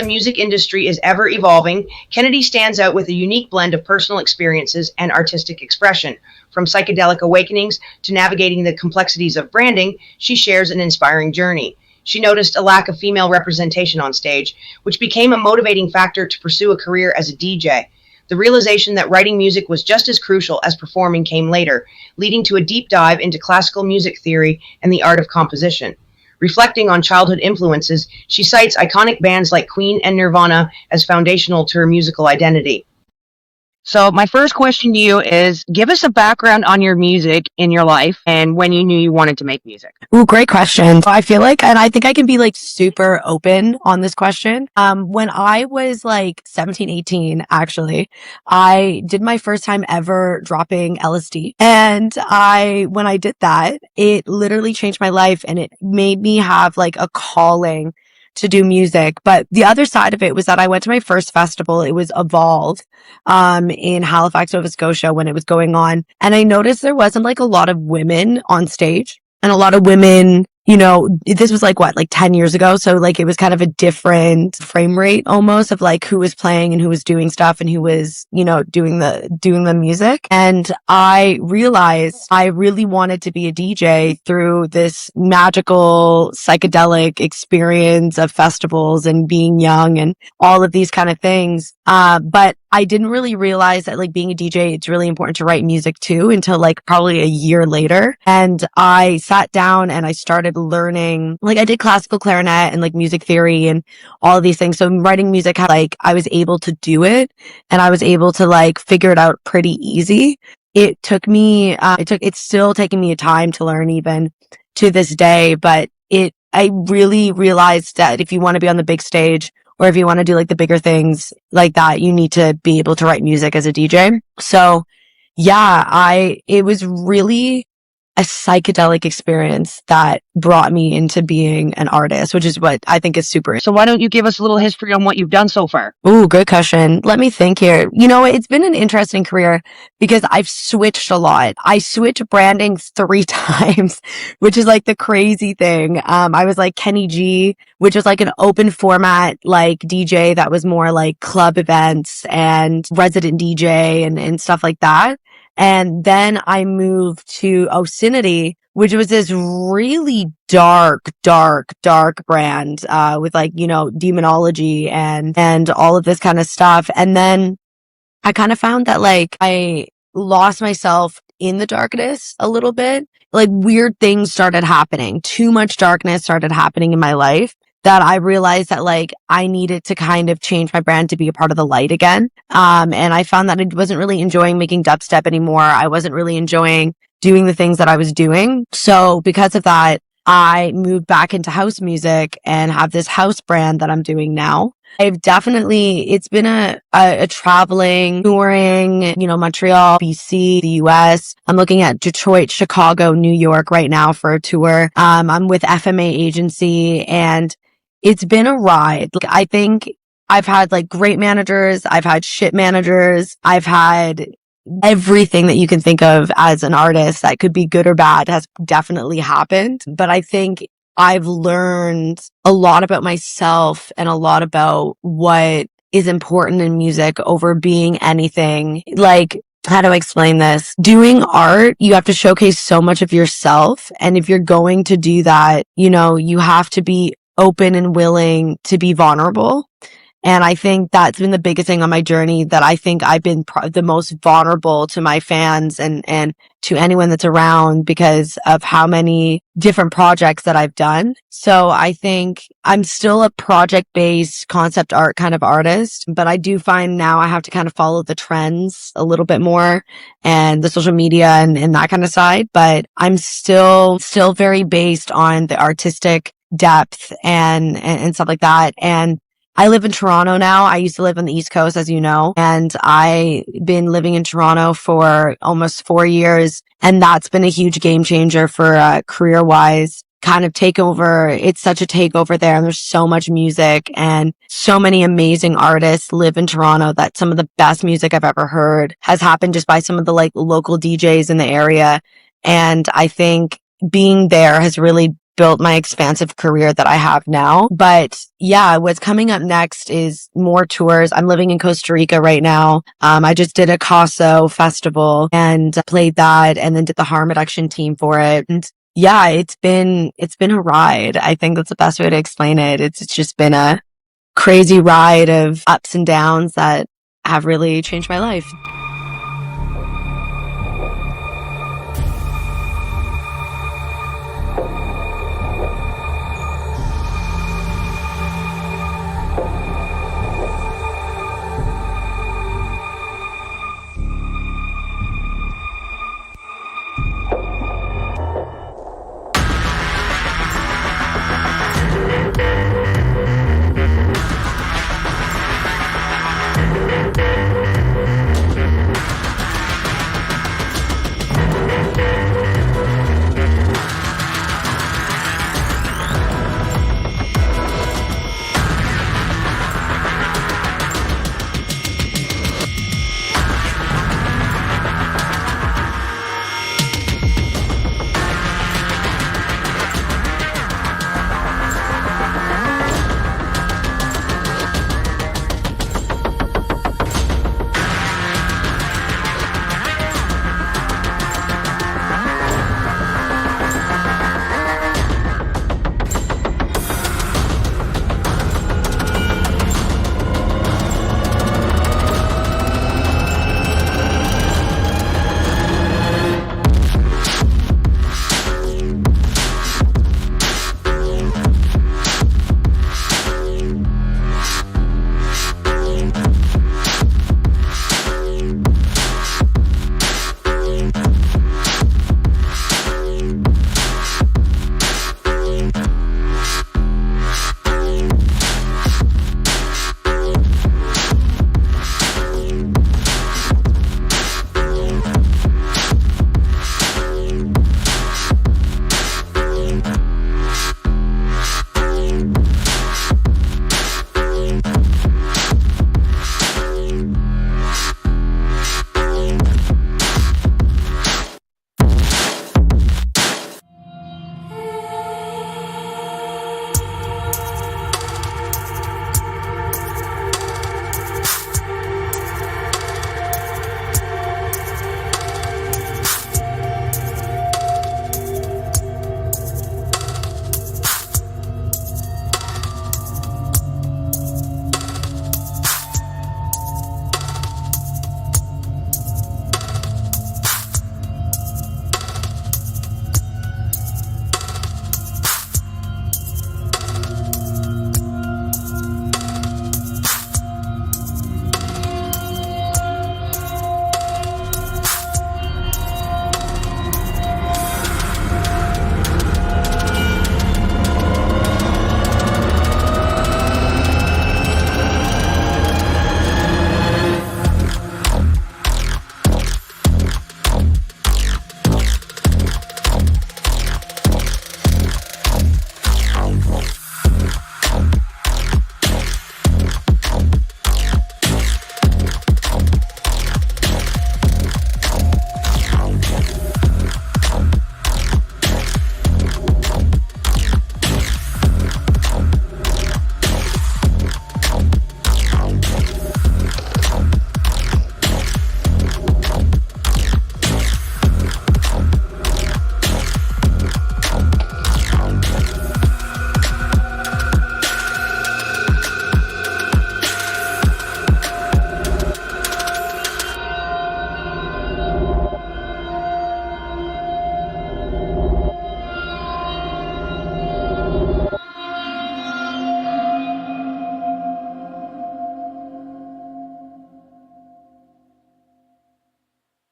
music industry is ever evolving, Cinnedi stands out with a unique blend of personal experiences and artistic expression. From psychedelic awakenings to navigating the complexities of branding, she shares an inspiring journey. She noticed a lack of female representation on stage, which became a motivating factor to pursue a career as a DJ. The realization that writing music was just as crucial as performing came later, leading to a deep dive into classical music theory and the art of composition. Reflecting on childhood influences, she cites iconic bands like Queen and Nirvana as foundational to her musical identity. So my first question to you is, give us a background on your music in your life and when you knew you wanted to make music. Ooh, great question. So I feel like, and I think I can be like super open on this question. When I was like 17, 18, actually, I did my first time ever dropping LSD. And when I did that, it literally changed my life and it made me have like a calling to do music. But the other side of it was that I went to my first festival. It was Evolve, in Halifax, Nova Scotia when it was going on. And I noticed there wasn't like a lot of women on stage and a lot of women, this was like 10 years ago. So like it was kind of a different frame rate almost of like who was playing and who was doing stuff and who was, doing the music. And I realized I really wanted to be a DJ through this magical psychedelic experience of festivals and being young and all of these kind of things. But I didn't really realize that like being a DJ, it's really important to write music too until like probably a year later. And I sat down and I started learning, like I did classical clarinet and like music theory and all of these things. So writing music, like I was able to do it and I was able to like figure it out pretty easy. It took me, it's still taking me a time to learn even to this day, but I really realized that if you want to be on the big stage, or if you want to do like the bigger things like that, you need to be able to write music as a DJ. So yeah, it was really a psychedelic experience that brought me into being an artist, which is what I think is super. So why don't you give us a little history on what you've done so far? Ooh, good question. Let me think here. It's been an interesting career because I've switched a lot. I switched branding 3 times, which is like the crazy thing. I was like Kenny G, which was like an open format, like DJ that was more like club events and resident DJ and stuff like that. And then I moved to Cinnedi, which was this really dark brand, with like, demonology and all of this kind of stuff. And then I kind of found that like I lost myself in the darkness a little bit. Like weird things started happening. Too much darkness started happening in my life that I realized that like I needed to kind of change my brand to be a part of the light again. And I found that I wasn't really enjoying making dubstep anymore. I wasn't really enjoying doing the things that I was doing. So because of that, I moved back into house music and have this house brand that I'm doing now. It's been a traveling, touring, Montreal, BC, the US. I'm looking at Detroit, Chicago, New York right now for a tour. I'm with FMA agency and it's been a ride. Like, I think I've had like great managers. I've had shit managers. I've had everything that you can think of as an artist that could be good or bad has definitely happened. But I think I've learned a lot about myself and a lot about what is important in music over being anything. Like, how do I explain this? Doing art, you have to showcase so much of yourself. And if you're going to do that, you have to be open and willing to be vulnerable. And I think that's been the biggest thing on my journey, that I think I've been the most vulnerable to my fans and to anyone that's around because of how many different projects that I've done. So I think I'm still a project-based concept art kind of artist, but I do find now I have to kind of follow the trends a little bit more and the social media and that kind of side. But I'm still very based on the artistic depth and stuff like that. And I live in Toronto now. I used to live on the East Coast, as you know, and I've been living in Toronto for almost 4 years. And that's been a huge game changer for career wise kind of takeover. It's such a takeover there. And there's so much music and so many amazing artists live in Toronto that some of the best music I've ever heard has happened just by some of the like local DJs in the area. And I think being there has really built my expansive career that I have now. But yeah, what's coming up next is more tours. I'm living in Costa Rica right now. I just did a Caso festival and played that, and then did the harm reduction team for it. And yeah, it's been a ride. I think that's the best way to explain it. It's just been a crazy ride of ups and downs that have really changed my life.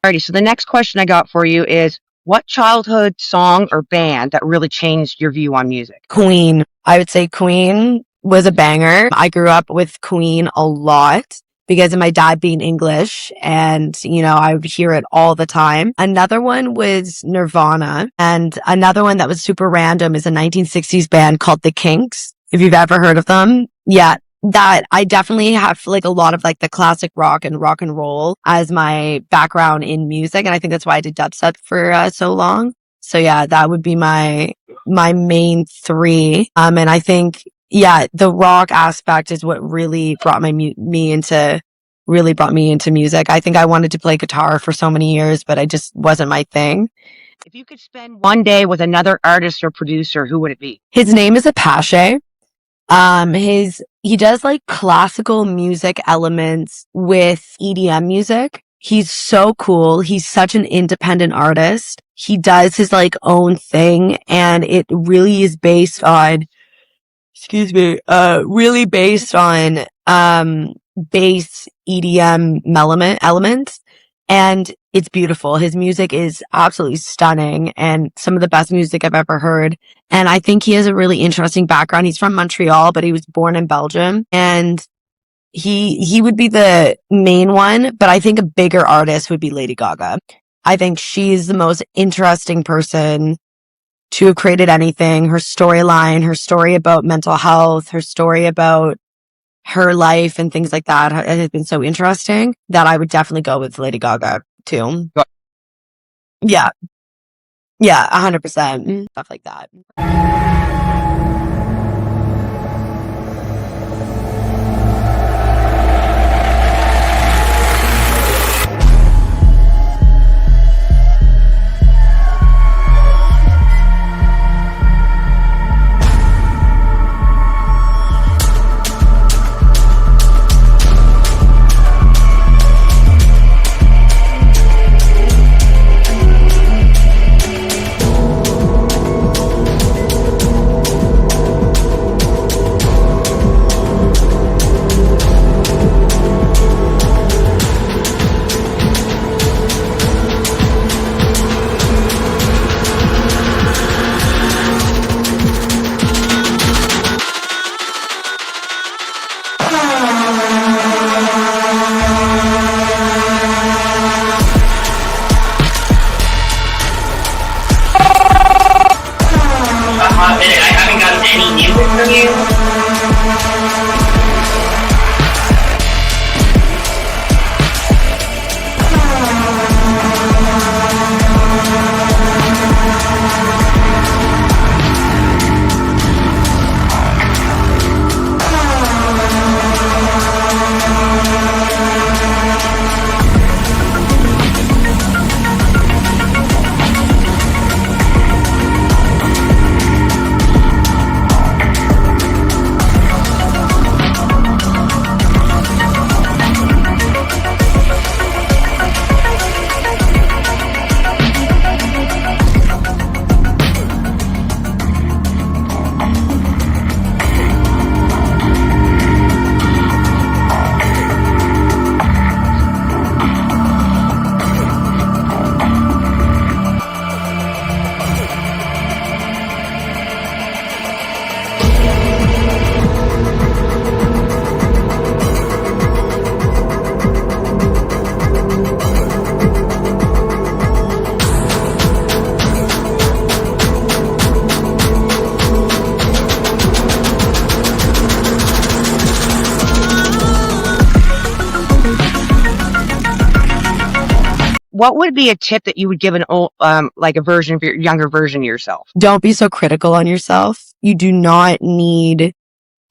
Alrighty, so the next question I got for you is what childhood song or band that really changed your view on music? Queen. I would say Queen was a banger. I grew up with Queen a lot because of my dad being English, and, I would hear it all the time. Another one was Nirvana, and another one that was super random is a 1960s band called The Kinks. If you've ever heard of them. Yeah. That I definitely have like a lot of like the classic rock and roll as my background in music. And I think that's why I did dubstep for so long. So yeah, that would be my my main three. And I think, yeah, the rock aspect is what really brought me into music. I think I wanted to play guitar for so many years, but I just wasn't my thing. If you could spend one day with another artist or producer, who would it be? His name is Apache. He does like classical music elements with EDM music. He's so cool. He's such an independent artist. He does his like own thing, and it really is based on, really based on, bass EDM elements. And it's beautiful. His music is absolutely stunning and some of the best music I've ever heard. And I think he has a really interesting background. He's from Montreal, but he was born in Belgium, and he would be the main one, but I think a bigger artist would be Lady Gaga. I think she's the most interesting person to have created anything. Her storyline, her story about mental health, her story about her life and things like that has been so interesting that I would definitely go with Lady Gaga too. Yeah. Yeah, 100%. Stuff like that. I haven't gotten any music from you. What would be a tip that you would give an old, like a version of your younger version of yourself? Don't be so critical on yourself. You do not need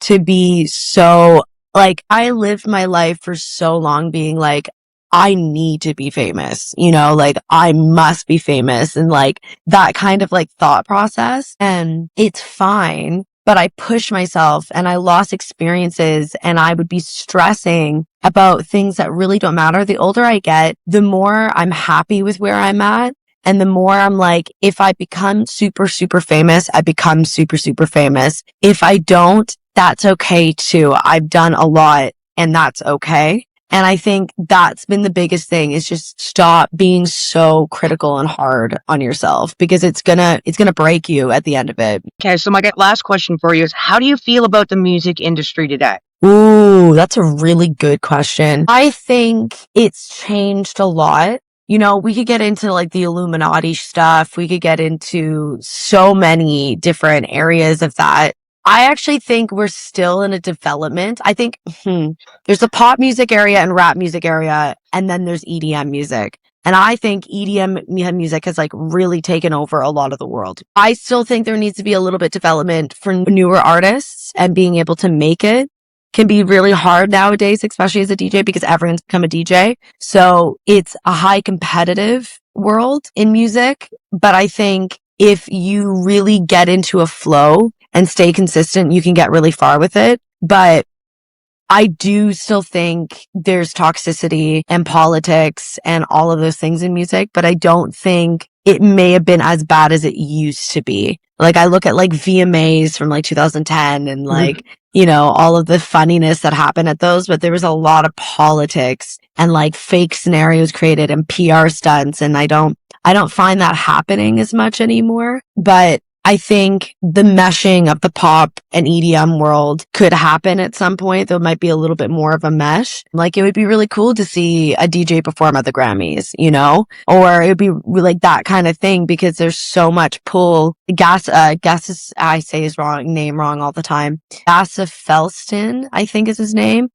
to be so, like, I lived my life for so long being like, I need to be famous, like I must be famous, and like that kind of like thought process. And it's fine, but I pushed myself and I lost experiences, and I would be stressing about things that really don't matter. The older I get, the more I'm happy with where I'm at. And the more I'm like, if I become super, super famous, I become super, super famous. If I don't, that's okay too. I've done a lot, and that's okay. And I think that's been the biggest thing, is just stop being so critical and hard on yourself, because it's gonna break you at the end of it. Okay, so my last question for you is, how do you feel about the music industry today? Ooh, that's a really good question. I think it's changed a lot. We could get into like the Illuminati stuff. We could get into so many different areas of that. I actually think we're still in a development. I think there's a pop music area and rap music area, and then there's EDM music. And I think EDM music has like really taken over a lot of the world. I still think there needs to be a little bit development for newer artists, and being able to make it can be really hard nowadays, especially as a DJ, because everyone's become a DJ. So it's a high competitive world in music. But I think if you really get into a flow and stay consistent, you can get really far with it. But I do still think there's toxicity and politics and all of those things in music, but I don't think it may have been as bad as it used to be. Like, I look at like VMAs from like 2010 and like, you know, all of the funniness that happened at those, but there was a lot of politics and like fake scenarios created and PR stunts. And I don't find that happening as much anymore. But I think the meshing of the pop and EDM world could happen at some point. There might be a little bit more of a mesh. Like, it would be really cool to see a DJ perform at the Grammys, you know, or it would be like that kind of thing, because there's so much pull. Gas is, I say his name wrong all the time. Gassa Felston, I think is his name.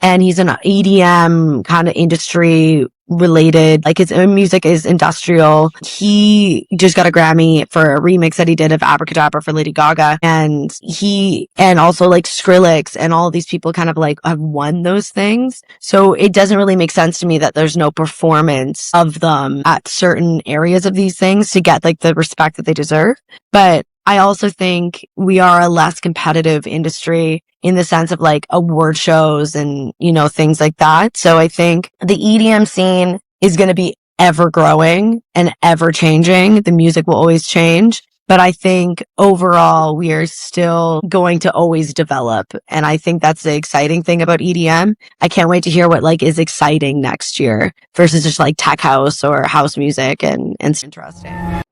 And he's an EDM kind of industry related, like his own music is industrial. He just got a Grammy for a remix that he did of Abracadabra for Lady Gaga. And also like Skrillex and all of these people kind of like have won those things. So it doesn't really make sense to me that there's no performance of them at certain areas of these things to get like the respect that they deserve. But I also think we are a less competitive industry in the sense of like award shows and, you know, things like that. So I think the EDM scene is going to be ever growing and ever changing. The music will always change. But I think overall, we are still going to always develop. And I think that's the exciting thing about EDM. I can't wait to hear what like is exciting next year versus just like tech house or house music, and it's interesting.